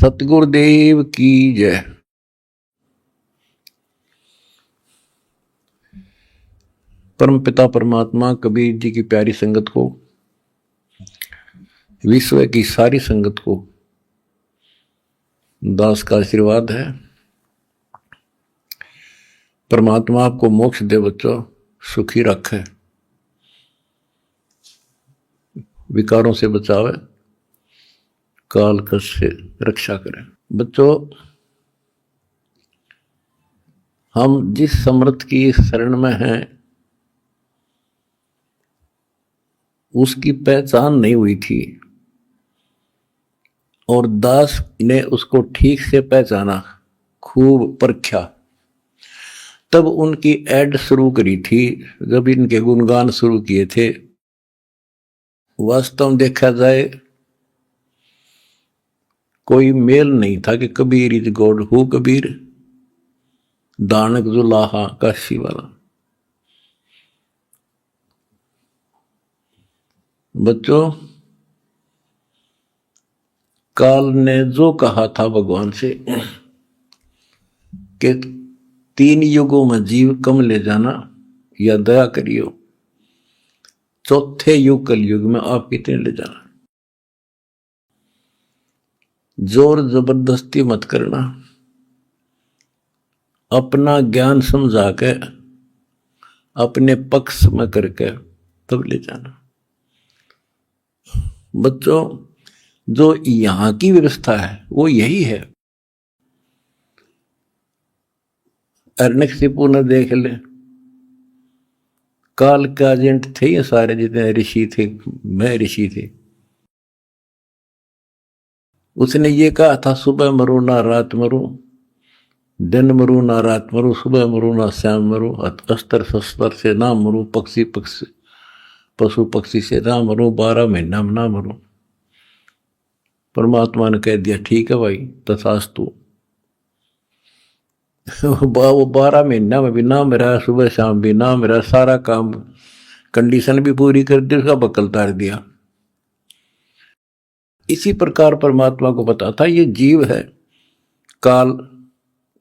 सतगुरुदेव की जय। परमपिता परमात्मा कबीर जी की प्यारी संगत को, विश्व की सारी संगत को दास का आशीर्वाद है। परमात्मा आपको मोक्ष दे बच्चों, सुखी रखे, विकारों से बचावे, काल कष्ट से रक्षा करें। बच्चों, हम जिस समर्थ की शरण में हैं उसकी पहचान नहीं हुई थी और दास ने उसको ठीक से पहचाना, खूब परखा, तब उनकी ऐड शुरू करी थी, जब इनके गुणगान शुरू किए थे। वास्तव में देखा जाए कोई मेल नहीं था कि Kabir is God, who Kabir, दानक जुलाहा काशी वाला। बच्चों, काल ने जो कहा था भगवान से कि 3 युगों में जीव कम ले जाना या दया करियो, चौथे युग कलयुग में आप कितने ले जाना, जोर जबरदस्ती मत करना, अपना ज्ञान समझा के अपने पक्ष में करके तब ले जाना। बच्चों, जो यहां की व्यवस्था है वो यही है। अर्णकशिपु ने देख ले, काल का एजेंट थे ये सारे, जितने ऋषि थे, मैं ऋषि थे। उसने ये कहा था, सुबह मरो ना रात मरो, दिन मरो ना रात मरो, सुबह मरो ना शाम मरो, अस्त्र शस्त्र से ना मरो, पशु पक्षी से ना मरो, 12 महीना में ना मरो। परमात्मा ने कह दिया, ठीक है भाई, तथास्तु। वो 12 महीना में भी ना मेरा, सुबह शाम भी ना मेरा, सारा काम कंडीशन भी पूरी कर दी, उसका बकल तार दिया। इसी प्रकार परमात्मा को पता था ये जीव है, काल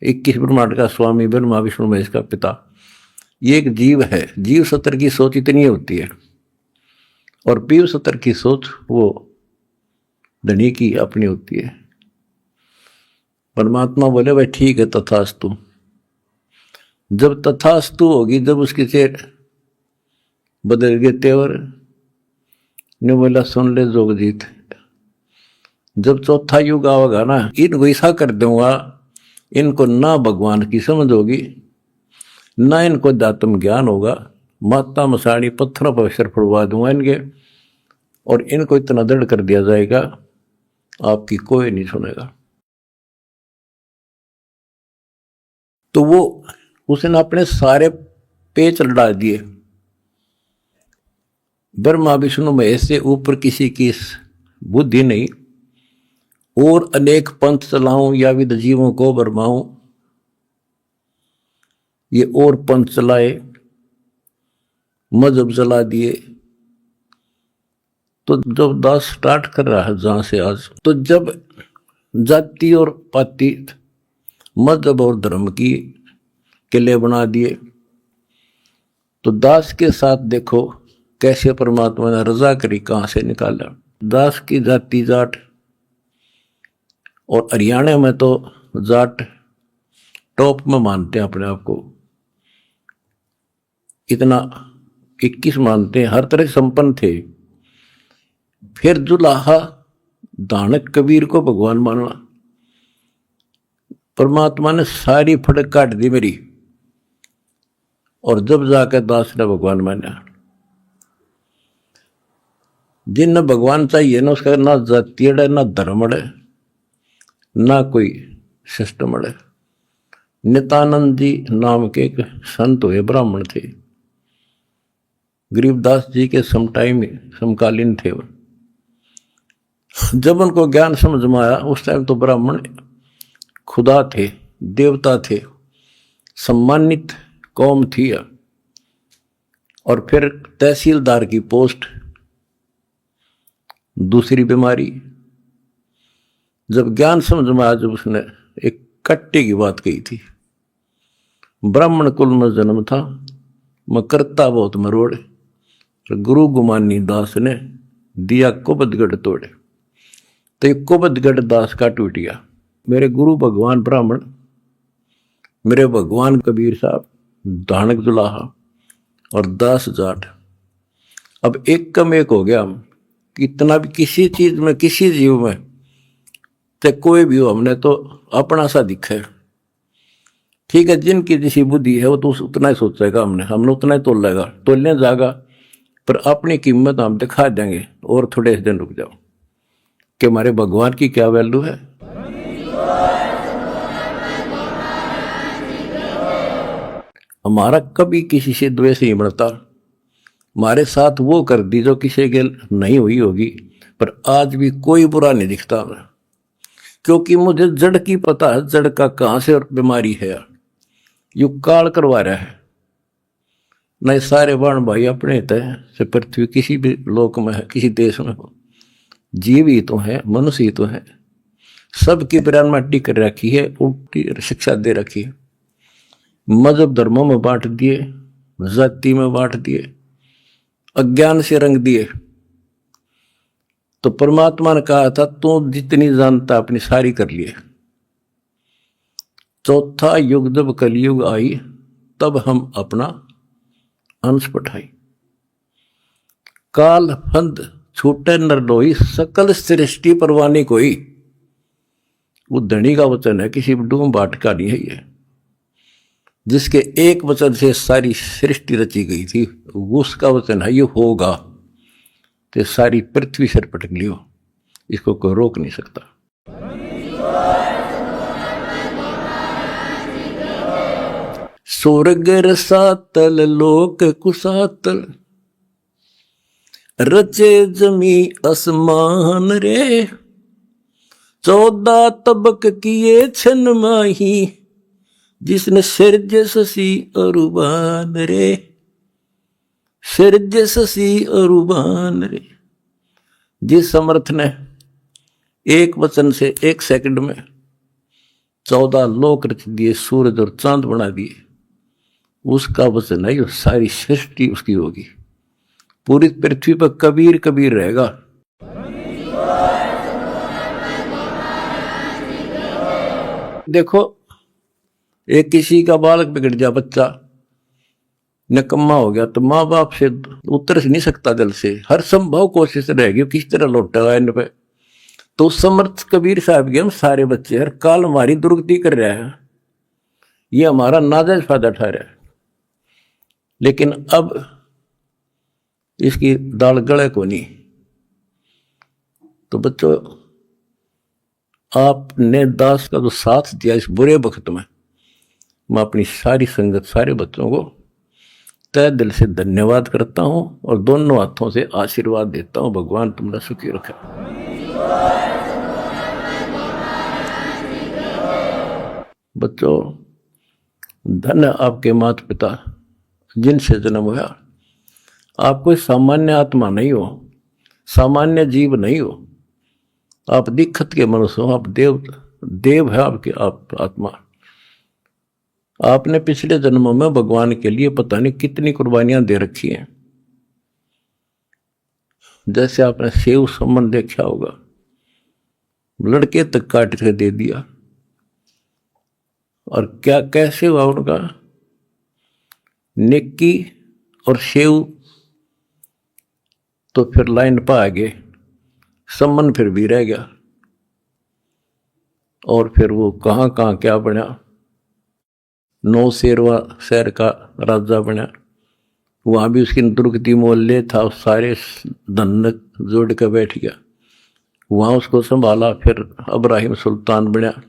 21 ब्रह्मांड का स्वामी, ब्रह्मा विष्णु महेश का पिता, ये एक जीव है। जीव सत्र की सोच इतनी होती है और पीव सत्र की सोच वो धनी की अपनी होती है। परमात्मा बोले, भाई ठीक है, तथास्तु। जब तथास्तु होगी, जब उसके से बदल गए तेवर, ने बोला, सुन ले जोगजीत, जब चौथा युग आवेगा ना, इनको ऐसा कर दूंगा, इनको ना भगवान की समझ होगी, ना इनको अध्यात्म ज्ञान होगा, माता मसाड़ी पत्थरों पर सिर फुड़वा दूंगा इनके, और इनको इतना दृढ़ कर दिया जाएगा आपकी कोई नहीं सुनेगा। तो वो उसने अपने सारे पेच लड़ा दिए, ब्रह्मा विष्णु महेश से ऊपर किसी की बुद्धि नहीं, और अनेक पंथ चलाऊं या विद जीवों को बरमाऊं, ये और पंथ चलाए, मजहब चला दिए। तो जब दास स्टार्ट कर रहा है जहां से आज, तो जब जाति और पाति, मजहब और धर्म की किले बना दिए, तो दास के साथ देखो कैसे परमात्मा ने रजा करी, कहां से निकाला। दास की जाति जाट, और हरियाणा में तो जाट टॉप में मानते हैं अपने आप को, इतना 21 मानते हैं, हर तरह से संपन्न थे। फिर जुलाहा दानक कबीर को भगवान माना, परमात्मा ने सारी फड़क काट दी मेरी, और जब जाकर दास ने भगवान माना। जिन भगवान चाहिए ना, उसका ना जाति है, ना धर्म है, ना कोई सिस्टम है। नित्यानंद जी नाम के एक संत हुए, ब्राह्मण थे, गरीबदास जी के समकालीन थे वो। जब उनको ज्ञान समझ में आया, उस टाइम तो ब्राह्मण खुदा थे, देवता थे, सम्मानित कौम थी। और फिर तहसीलदार की पोस्ट, दूसरी बीमारी, जब ज्ञान समझ में आया, जब उसने एक कट्टे की बात कही थी, ब्राह्मण कुल में जन्म था, मैं करता बहुत मरोड़, गुरु गुमानी दास ने दिया कुबदगढ़ तोड़े। तो ये कुबदगढ़ दास का टूट गया। मेरे गुरु भगवान ब्राह्मण, मेरे भगवान कबीर साहब धानक जुलाहा और दास जाट, अब एक कम एक हो गया हम। कितना भी किसी चीज में, किसी जीव में, चाहे कोई भी हो, हमने तो अपना सा दिखा है। ठीक है, जिनकी जैसी बुद्धि है वो तो उतना ही सोचेगा, हमने उतना ही तोल लेगा, तोलने जाएगा, पर अपनी कीमत हम दिखा देंगे। और थोड़े दिन रुक जाओ कि हमारे भगवान की क्या वैल्यू है। हमारा कभी किसी से द्वेष नहीं बढ़ता। हमारे साथ वो कर दी जो किसी के नहीं हुई होगी, पर आज भी कोई बुरा नहीं दिखता हमें, क्योंकि मुझे जड़ की पता है, जड़ का कहां से और बीमारी है। यू काल करवा रहा है। नहीं सारे बाण भाई अपने तय से पृथ्वी किसी भी लोक में है, किसी देश में हो, जीव ही तो है, मनुष्य ही तो है। सबकी बयान माटी कर रखी है, उल्टी शिक्षा दे रखी है। मजहब धर्मों में बांट दिए, जाति में बांट दिए, अज्ञान से रंग दिए। तो परमात्मा ने कहा था, तू जितनी जानता अपनी सारी कर लिए। चौथा युग जब कलयुग आई, तब हम अपना अंश पठाई। काल फंद छूटे नर लोई, सकल सृष्टि परवानी कोई। वो धनी का वचन है, किसी डूम बाट का नहीं है ये। जिसके एक वचन से सारी सृष्टि रची गई थी, उसका वचन है ये होगा, तो सारी पृथ्वी सिर पटक लियो, इसको कोई रोक नहीं सकता। स्वर्ग रसातल लोक कुसातल, रचे जमी असमान रे, 14 तबक किए छन माही, जिसने सिरज ससी अरुबान रे, सिरज ससी अरुबान रे। जिस समर्थ ने एक वचन से एक सेकंड में 14 लोक रच दिए, सूरज और चांद बना दिए, उसका वचन है सारी सृष्टि उसकी होगी। पूरी पृथ्वी पर कबीर कबीर रहेगा। देखो, एक किसी का बालक बिगड़ गया, बच्चा निकम्मा हो गया, तो माँ बाप से उतर नहीं सकता दिल से, हर संभव कोशिश रहेगी किस तरह लौटेगा इन पे। तो समर्थ कबीर साहब के हम सारे बच्चे हर काल हमारी दुर्गति कर रहे हैं, ये हमारा नाजायज फायदा उठा रहा है। लेकिन अब इसकी दाल गले को नहीं। तो बच्चों, आपने दास का जो साथ दिया इस बुरे वक्त में, मैं अपनी सारी संगत, सारे बच्चों को तय दिल से धन्यवाद करता हूं और दोनों हाथों से आशीर्वाद देता हूं। भगवान तुम्हारा सुखी रखे। बच्चों, धन्य आपके माता पिता जिनसे जन्म हुआ। आप कोई सामान्य आत्मा नहीं हो, सामान्य जीव नहीं हो, आप दिक्कत के मनुष्य हो, आप देव है आपकी आप आत्मा। आपने पिछले जन्मों में भगवान के लिए पता नहीं कितनी कुर्बानियां दे रखी हैं। जैसे आपने सेव सम्मान देखा होगा, लड़के तक काट के दे दिया, और क्या कैसे हुआ उनका नेकी और सेव, तो फिर लाइन पर आ गए, सम्मान फिर भी रह गया, और फिर वो कहां कहां क्या बना, 9 शेरवा शहर का राजा बना, वहां भी उसकी दुर्गति मोहल्ले था, सारे धन जोड़ के बैठ गया, वहां उसको संभाला, फिर इब्राहिम सुल्तान बना।